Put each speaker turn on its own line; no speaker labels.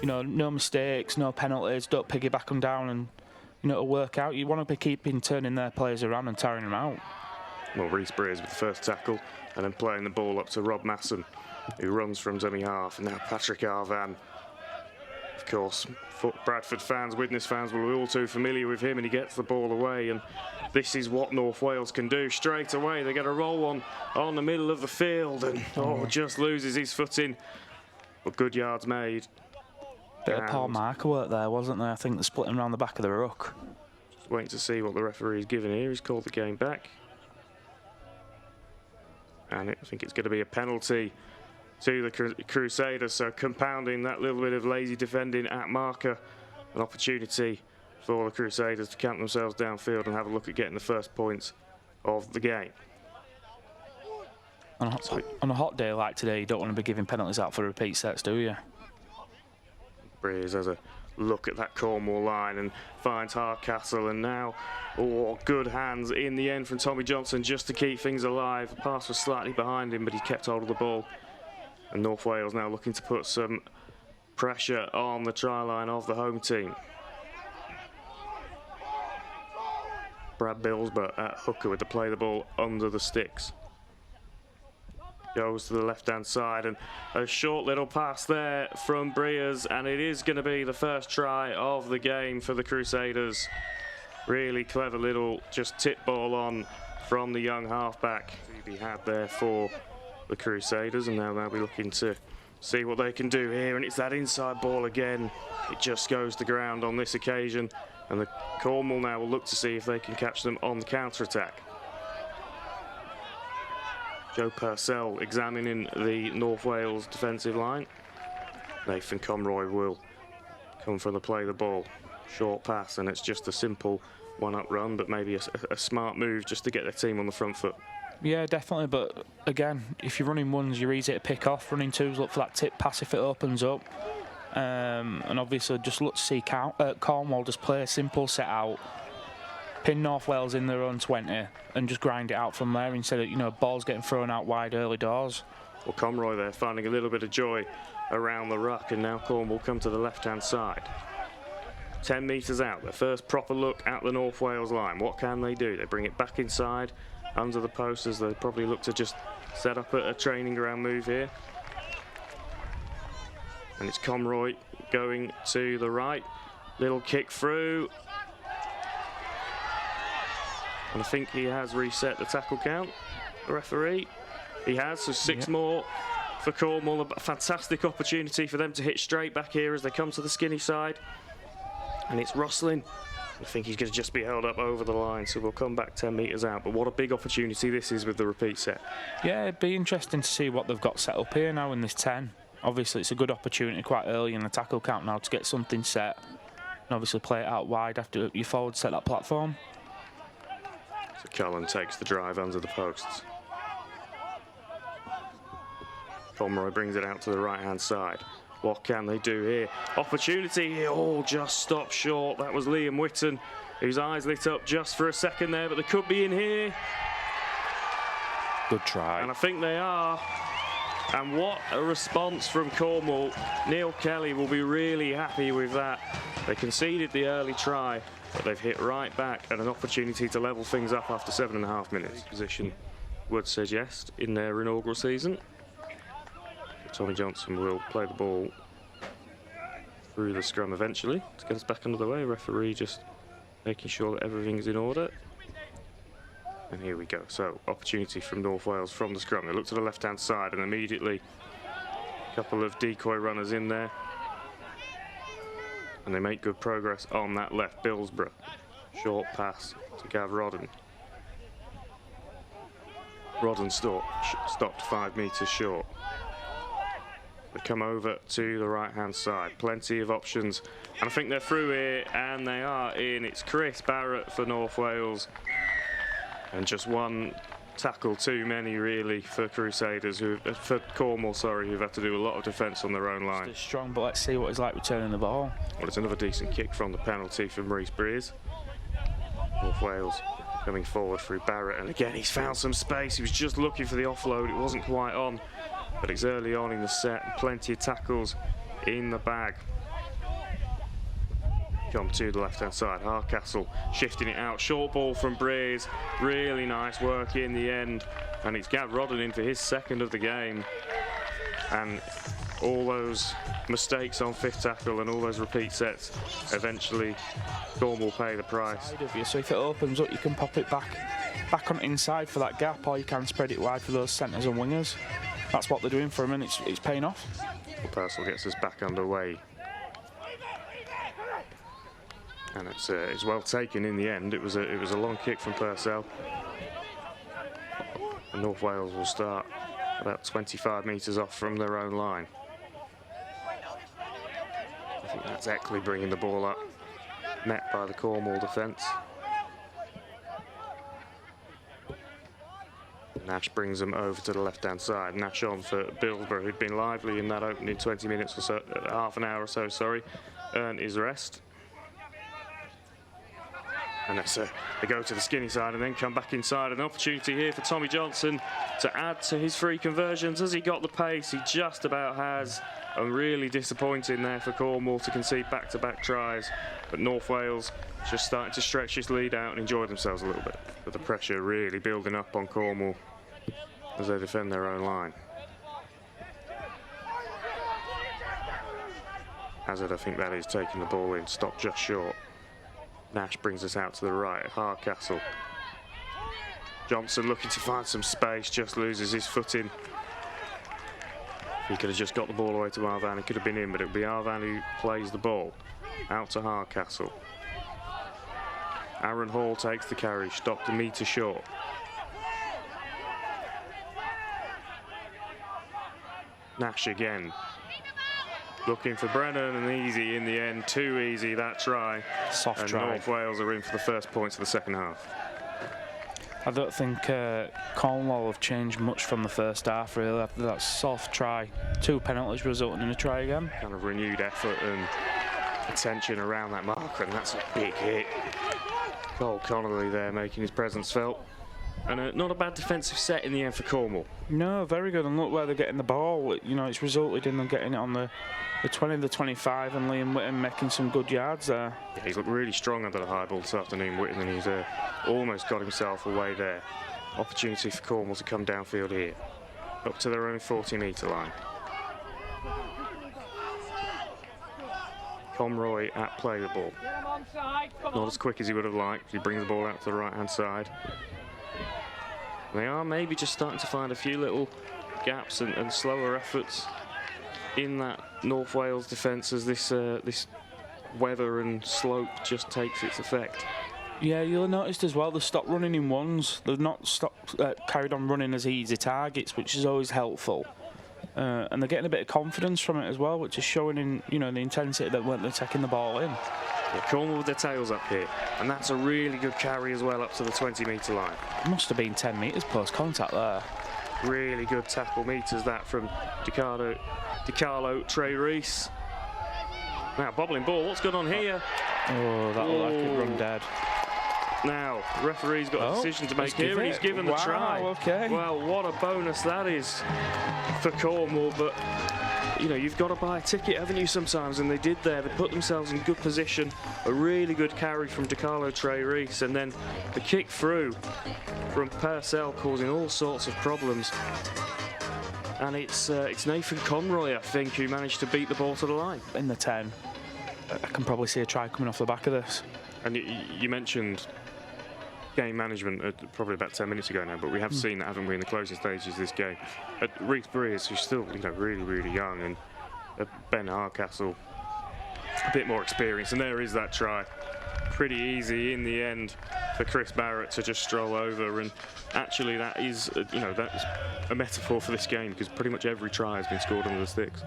you know, no mistakes, no penalties, don't piggyback them down, and you know, it'll work out. You want to be keeping turning their players around and tiring them out.
Well, Rhys Breers with the first tackle, and then playing the ball up to Rob Masson, who runs from dummy half, and now Patrick Arvan. Of course, Bradford fans, Widnes fans will be all too familiar with him, and he gets the ball away, and this is what North Wales can do. Straight away, they get a roll on the middle of the field, and just loses his footing, but good yards made.
Bit of poor marker work there, wasn't there? I think they're splitting around the back of the ruck.
Just waiting to see what the referee's given here. He's called the game back. And I think it's going to be a penalty to the Crusaders, so compounding that little bit of lazy defending at marker, an opportunity for the Crusaders to camp themselves downfield and have a look at getting the first points of the game.
On a hot day like today, you don't want to be giving penalties out for repeat sets, do you?
Breers has a look at that Cornwall line and finds Hardcastle, and now good hands in the end from Tommy Johnson just to keep things alive. The pass was slightly behind him, but he kept hold of the ball, and North Wales now looking to put some pressure on the try line of the home team. Brad Billsborough at hooker with the play the ball under the sticks. Goes to the left-hand side, and a short little pass there from Breers, and it is going to be the first try of the game for the Crusaders. Really clever little just tip ball on from the young halfback he had there for the Crusaders, and now they'll be looking to see what they can do here, and it's that inside ball again. It just goes to ground on this occasion, and the Cornwall now will look to see if they can catch them on the counter-attack. Joe Purcell examining the North Wales defensive line. Nathan Conroy will come from the play the ball. Short pass, and it's just a simple one-up run, but maybe a smart move just to get their team on the front foot.
Yeah, definitely, but again, if you're running ones, you're easy to pick off. Running twos, look for that tip pass if it opens up. And obviously just look to see Cornwall just play a simple set out, pin North Wales in their own 20 and just grind it out from there instead of, you know, balls getting thrown out wide early doors.
Well, Conroy there finding a little bit of joy around the ruck, and now Cornwall come to the left-hand side. 10 metres out, their first proper look at the North Wales line. What can they do? They bring it back inside under the post as they probably look to just set up a training ground move here. And it's Conroy going to the right. Little kick through. And I think he has reset the tackle count, the referee. He has, so 6 more for Cornwall. A fantastic opportunity for them to hit straight back here as they come to the skinny side. And it's Rosslin. I think he's going to just be held up over the line, so we'll come back 10 metres out. But what a big opportunity this is with the repeat set. Yeah,
it'd be interesting to see what they've got set up here now in this 10. Obviously, it's a good opportunity quite early in the tackle count now to get something set. And obviously play it out wide after your forward set that platform.
So Cullen takes the drive under the posts. Conroy brings it out to the right-hand side. What can they do here? Opportunity here, just stopped short. That was Liam Whitton, whose eyes lit up just for a second there, but they could be in here.
Good try.
And I think they are. And what a response from Cornwall. Neil Kelly will be really happy with that. They conceded the early try, but they've hit right back, and an opportunity to level things up after 7.5 minutes. Position would suggest in their inaugural season. Tommy Johnson will play the ball through the scrum eventually to get us back under the way. Referee just making sure that everything's in order. And here we go. So opportunity from North Wales from the scrum. They look to the left-hand side, and immediately a couple of decoy runners in there. And they make good progress on that left. Billsborough, short pass to Gav Rodden. Rodden stopped 5 metres short. They come over to the right-hand side. Plenty of options. And I think they're through here, and they are in. It's Chris Barrett for North Wales. And just one tackle too many, really, for Crusaders, for Cornwall, sorry, who've had to do a lot of defence on their own line.
It's strong, but let's see what it's like returning the ball.
Well, it's another decent kick from the penalty from Rhys Breers. North Wales coming forward through Barrett, and again, he's found some space. He was just looking for the offload. It wasn't quite on. But it's early on in the set, plenty of tackles in the bag. come to the left-hand side. Hardcastle shifting it out. Short ball from Breers. Really nice work in the end. And it's Gav Rodden in for his second of the game. And all those mistakes on fifth tackle and all those repeat sets, eventually Cornwall pay the price.
So if it opens up, you can pop it back on inside for that gap, or you can spread it wide for those centres and wingers. That's what they're doing for him, and it's paying off.
Well, Purcell gets us back underway. And it's well taken in the end. It was a long kick from Purcell. And North Wales will start about 25 metres off from their own line. I think that's Eckley bringing the ball up, met by the Cornwall defence. Nash brings them over to the left-hand side. Nash on for Billsborough, who'd been lively in that opening 20 minutes or so, half an hour or so, sorry, earned his rest. And they go to the skinny side and then come back inside. An opportunity here for Tommy Johnson to add to his free conversions. Has he got the pace? He just about has. And really disappointing there for Cornwall to concede back-to-back tries. But North Wales just starting to stretch his lead out and enjoy themselves a little bit. But the pressure really building up on Cornwall as they defend their own line. Hazard, I think that is, taking the ball in, stopped just short. Nash brings us out to the right, Hardcastle. Johnson looking to find some space, just loses his footing. He could have just got the ball away to Arvan, it could have been in, but it would be Arvan who plays the ball. Out to Hardcastle. Aaron Hall takes the carry, stopped a metre short. Nash again. Looking for Brennan, and easy in the end, too easy that try.
Soft try.
North Wales are in for the first points of the second half.
I don't think Cornwall have changed much from the first half, really, after that soft try. 2 penalties resulting in a try again.
Kind of renewed effort and attention around that marker, and that's a big hit. Cole Connolly there making his presence felt. And not a bad defensive set in the end for Cornwall.
No, very good. And look where they're getting the ball. You know, it's resulted in them getting it on the 20, the 25, and Liam Whitten making some good yards there.
Yeah, he's looked really strong under the high ball this afternoon, Whitten, and he's almost got himself away there. Opportunity for Cornwall to come downfield here, up to their own 40-metre line. Conroy at play the ball. Not as quick as he would have liked. He brings the ball out to the right-hand side. They are maybe just starting to find a few little gaps and slower efforts in that North Wales defence as this weather and slope just takes its effect.
Yeah, you'll have noticed as well, they've stopped running in ones. They've not carried on running as easy targets, which is always helpful. And they're getting a bit of confidence from it as well, which is showing in, you know, the intensity that when they're taking the ball in.
Yeah, Cornwall with their tails up here, and that's a really good carry as well up to the 20-metre line.
It must have been 10 metres post contact there.
Really good tackle meters that from DiCarlo Trey Reese. Now bobbling ball, what's going on here?
Oh, that looked like it run dead.
Now, the referee's got a decision to make here, and he's given the try.
Okay.
Well, what a bonus that is for Cornwall, but you know, you've got to buy a ticket, haven't you, sometimes, and they did there. They put themselves in good position. A really good carry from DiCarlo Trey Reese, and then the kick through from Purcell causing all sorts of problems. And it's Nathan Conroy, I think, who managed to beat the ball to the line.
In the 10, I can probably see a try coming off the back of this.
And you mentioned game management probably about 10 minutes ago now, but we have seen that, haven't we, in the closing stages of this game. Reece Breers, who's still, you know, really, really young, and Ben Hardcastle, a bit more experience, and there is that try. Pretty easy in the end for Chris Barrett to just stroll over, and actually that is, you know, that's a metaphor for this game, because pretty much every try has been scored under the sticks.